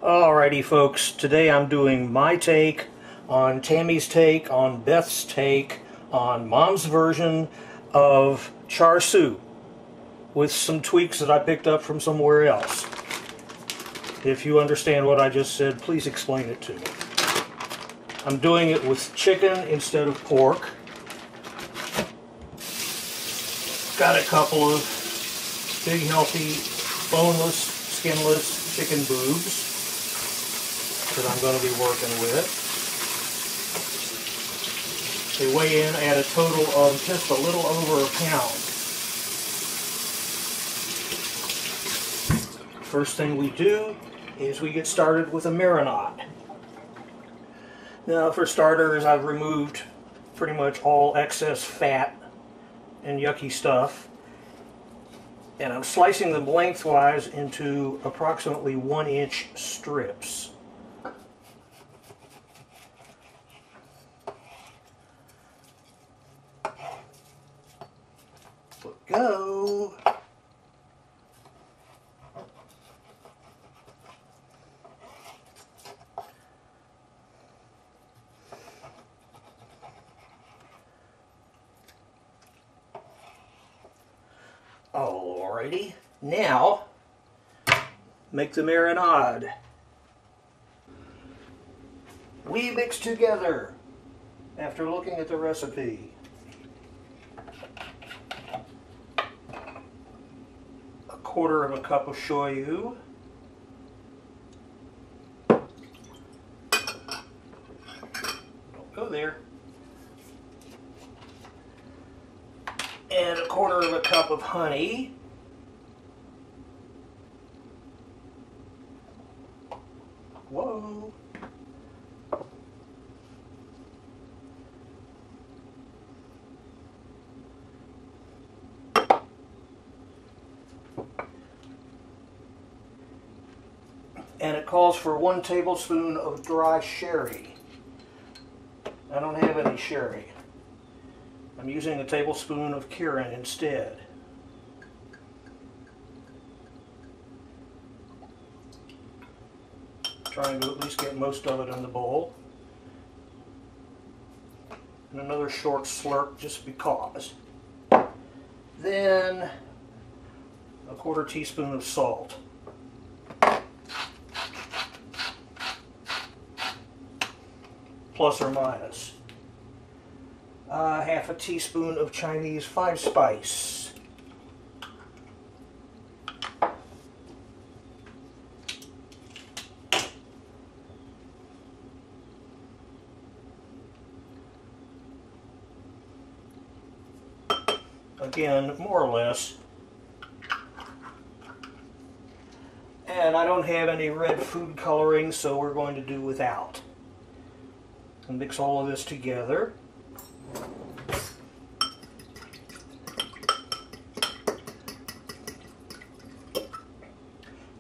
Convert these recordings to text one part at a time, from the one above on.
Alrighty folks, today I'm doing my take on Tammy's take, on Beth's take, on Mom's version of Char Siu, with some tweaks that I picked up from somewhere else. If you understand what I just said, please explain it to me. I'm doing it with chicken instead of pork. Got a couple of big, healthy, boneless, skinless chicken boobs that I'm going to be working with. They weigh in at a total of just a little over a pound. First thing we do is we get started with a marinade. Now, for starters, I've removed pretty much all excess fat and yucky stuff, and I'm slicing them lengthwise into approximately 1-inch strips. Let go. Alrighty, now make the marinade. We mix together after looking at the recipe. A quarter of a cup of shoyu. Don't go there. And a quarter of a cup of honey. Whoa. And it calls for 1 tablespoon of dry sherry. I don't have any sherry. I'm using a tablespoon of Kirin instead. Trying to at least get most of it in the bowl. And another short slurp just because. Then a quarter teaspoon of salt. Plus or minus. Half a teaspoon of Chinese 5-spice. Again, more or less. And I don't have any red food coloring, so we're going to do without. And mix all of this together.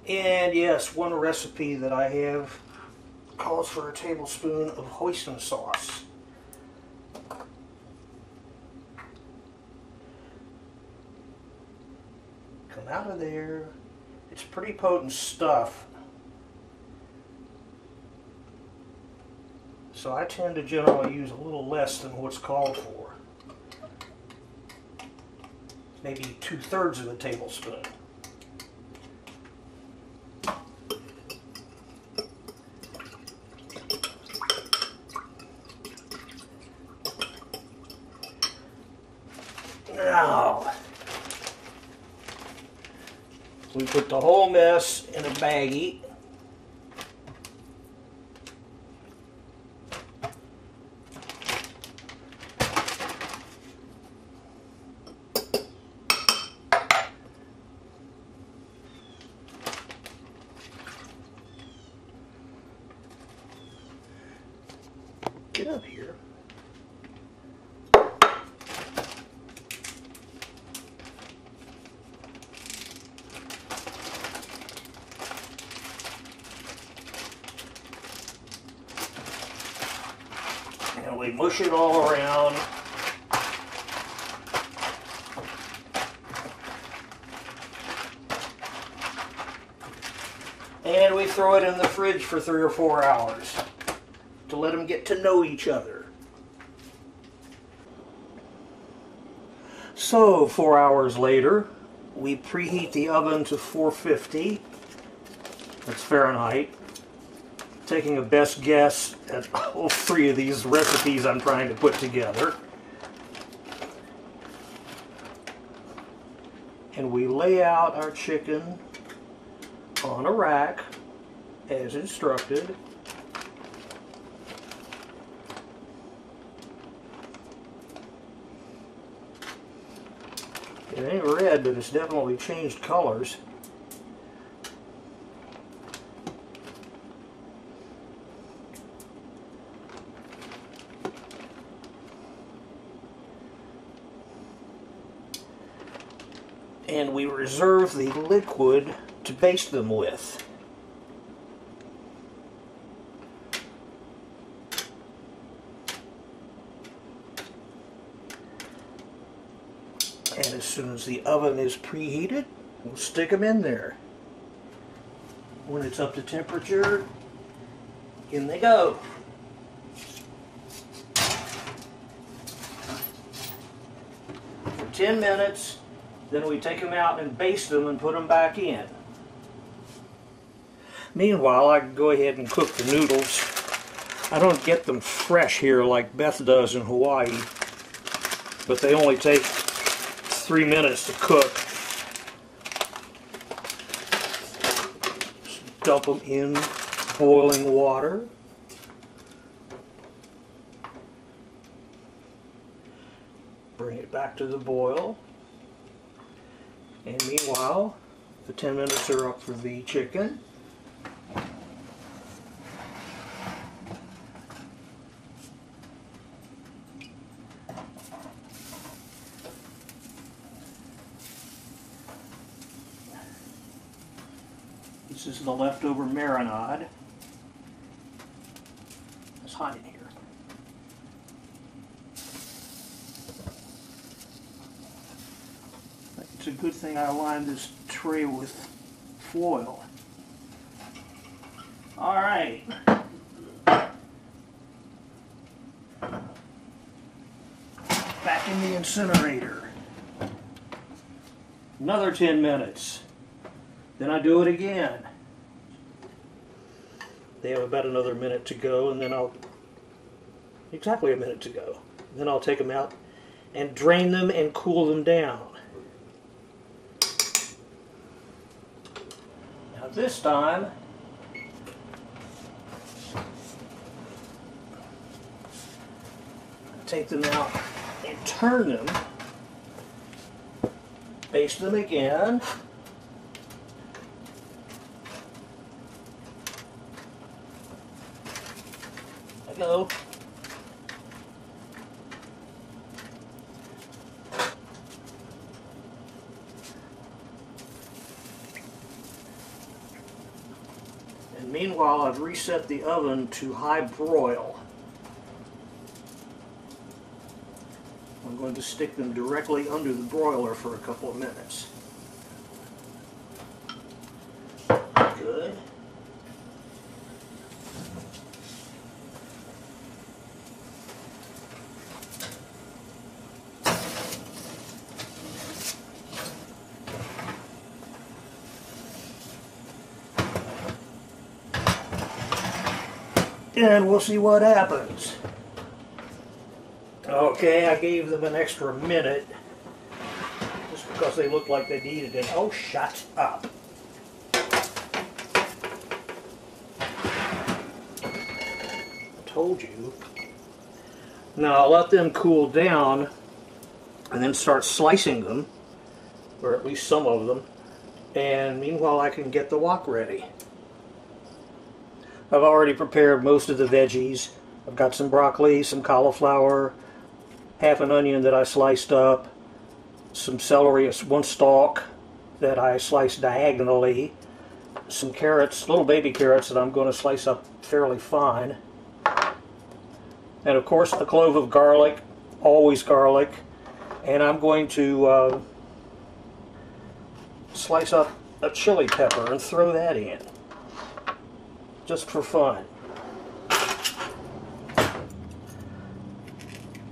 And yes, one recipe that I have calls for a tablespoon of hoisin sauce. Come out of there. It's pretty potent stuff. So I tend to generally use a little less than what's called for. Maybe 2/3 of a tablespoon. Now, we put the whole mess in a baggie. Get up here. And we mush it all around. And we throw it in the fridge for 3 or 4 hours to let them get to know each other. So 4 hours later, we preheat the oven to 450. That's Fahrenheit. Taking a best guess at all 3 of these recipes I'm trying to put together. And we lay out our chicken on a rack as instructed. It ain't red, but it's definitely changed colors. And we reserve the liquid to baste them with. And as soon as the oven is preheated, we'll stick them in there. When it's up to temperature, in they go. For 10 minutes, then we take them out and baste them and put them back in. Meanwhile, I can go ahead and cook the noodles. I don't get them fresh here like Beth does in Hawaii, but they only take 3 minutes to cook. Just dump them in boiling water. Bring it back to the boil. And meanwhile, the 10 minutes are up for the chicken. This is the leftover marinade. It's hot in here. It's a good thing I lined this tray with foil. All right. Back in the incinerator. Another 10 minutes. Then I do it again. They have about another minute to go, and then exactly a minute to go. Then I'll take them out and drain them and cool them down. Now this time, take them out and turn them, baste them again. There we go. And meanwhile, I've reset the oven to high broil. I'm going to stick them directly under the broiler for a couple of minutes. Good. And we'll see what happens. Okay, I gave them an extra minute just because they looked like they needed it. Oh, shut up. I told you. Now I'll let them cool down and then start slicing them, or at least some of them, and meanwhile I can get the wok ready. I've already prepared most of the veggies. I've got some broccoli, some cauliflower, half an onion that I sliced up, some celery, one stalk that I sliced diagonally, some carrots, little baby carrots that I'm going to slice up fairly fine, and of course a clove of garlic, always garlic, and I'm going to slice up a chili pepper and throw that in. just for fun.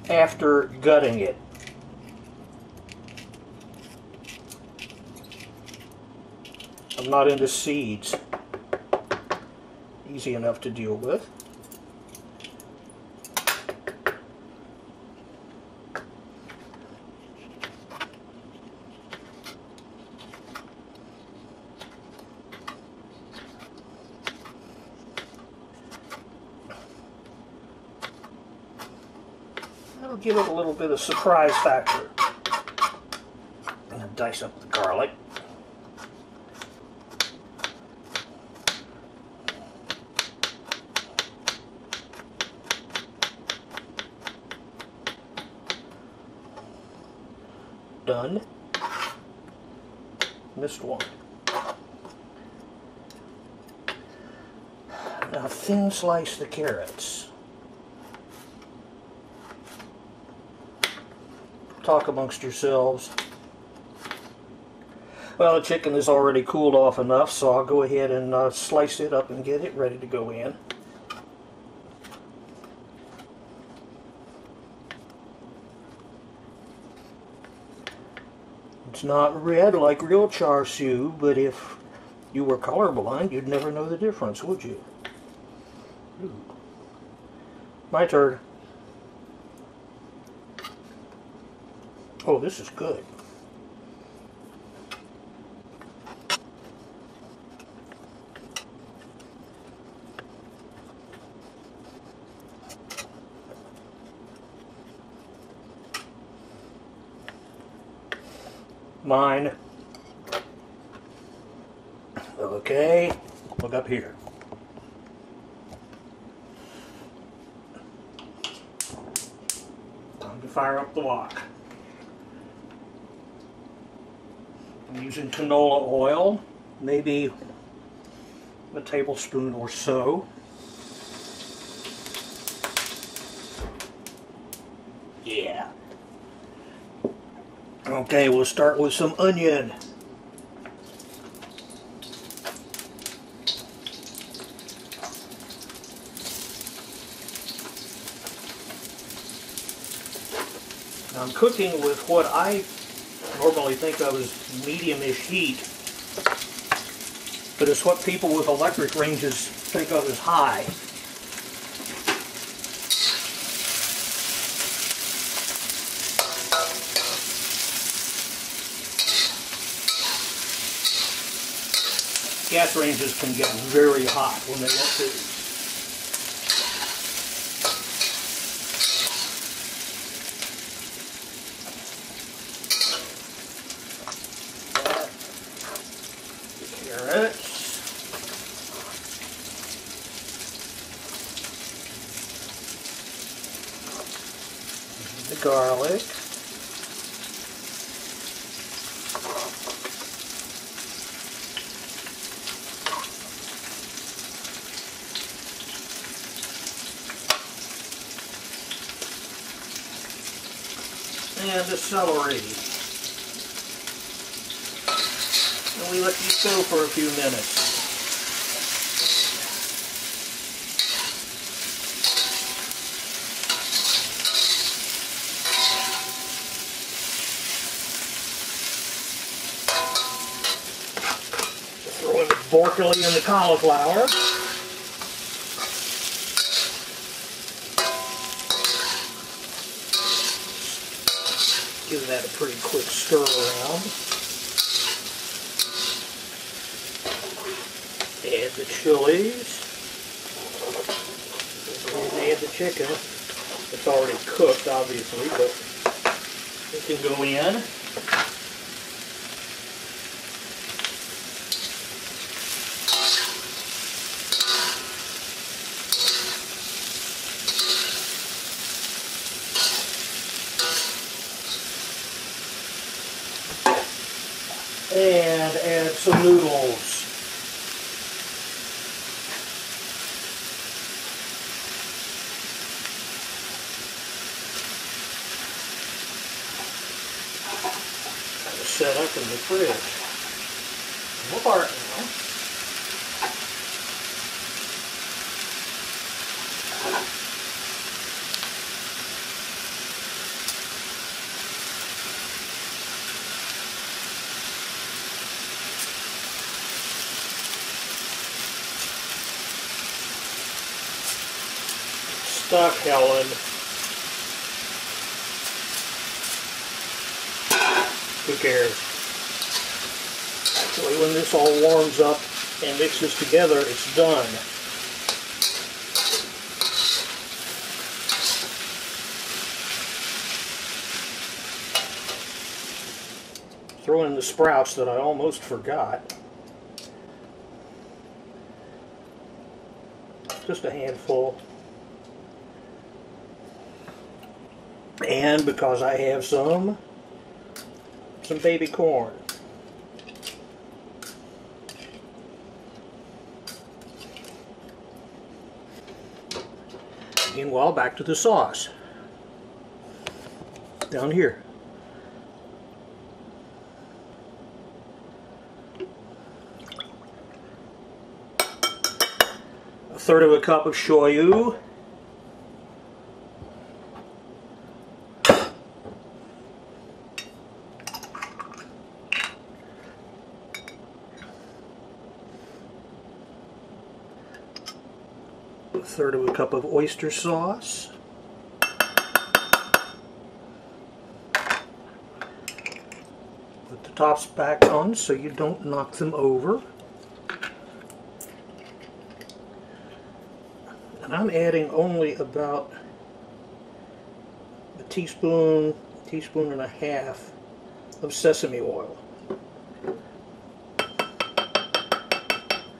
After gutting it. I'm not into seeds. Easy enough to deal with. That'll give it a little bit of surprise factor. I'm going to dice up the garlic. Done. Missed one. Now thin slice the carrots. Talk amongst yourselves. Well, the chicken is already cooled off enough, so I'll go ahead and slice it up and get it ready to go in. It's not red like real Char Siu, but if you were colorblind, you'd never know the difference, would you? Ooh. My turn. Oh, this is good. Mine. Okay, look up here. Time to fire up the wok. I'm using canola oil, maybe a tablespoon or so. Yeah. Okay, we'll start with some onion. Now I'm cooking with what I normally think of as medium-ish heat, but it's what people with electric ranges think of as high. Gas ranges can get very hot when they want to. The carrots. The garlic. And the celery. And we let these go for a few minutes. Throw in the broccoli and the cauliflower. Give that a pretty quick stir around. Add the chilies. And add the chicken. It's already cooked, obviously, but it can go in. And add some noodles. Kind of set up in the fridge. We'll part now. stuck, Helen. Who cares? Actually, when this all warms up and mixes together, it's done. Throw in the sprouts that I almost forgot. Just a handful. And because I have some baby corn. Meanwhile, back to the sauce. Down here. A third of a cup of shoyu. A third of a cup of oyster sauce. Put the tops back on so you don't knock them over. And I'm adding only about a teaspoon and a half of sesame oil.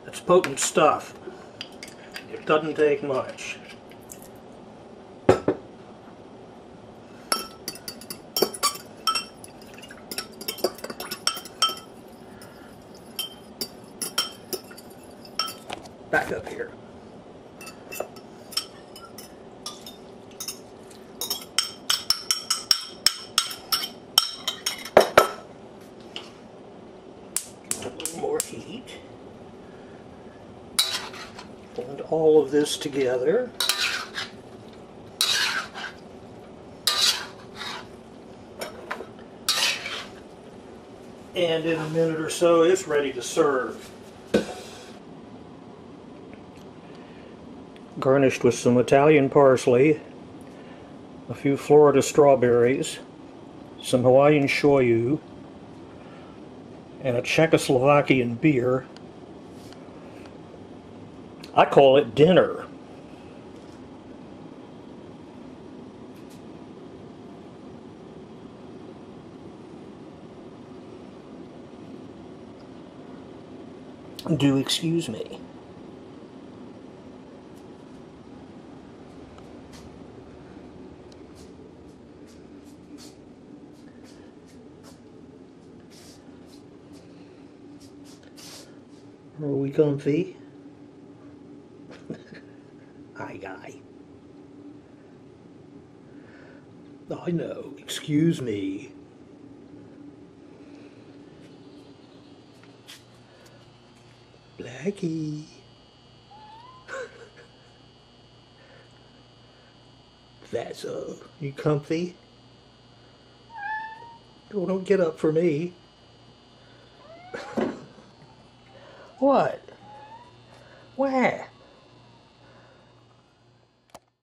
That's potent stuff. It doesn't take much. Back up here. A little more heat. Blend all of this together. And in a minute or so, it's ready to serve. Garnished with some Italian parsley, a few Florida strawberries, some Hawaiian shoyu, and a Czechoslovakian beer. I call it dinner. Do excuse me. Are we comfy? Hi, guy. I know. Excuse me. Blackie. That's you comfy? Oh, don't get up for me. What? Where?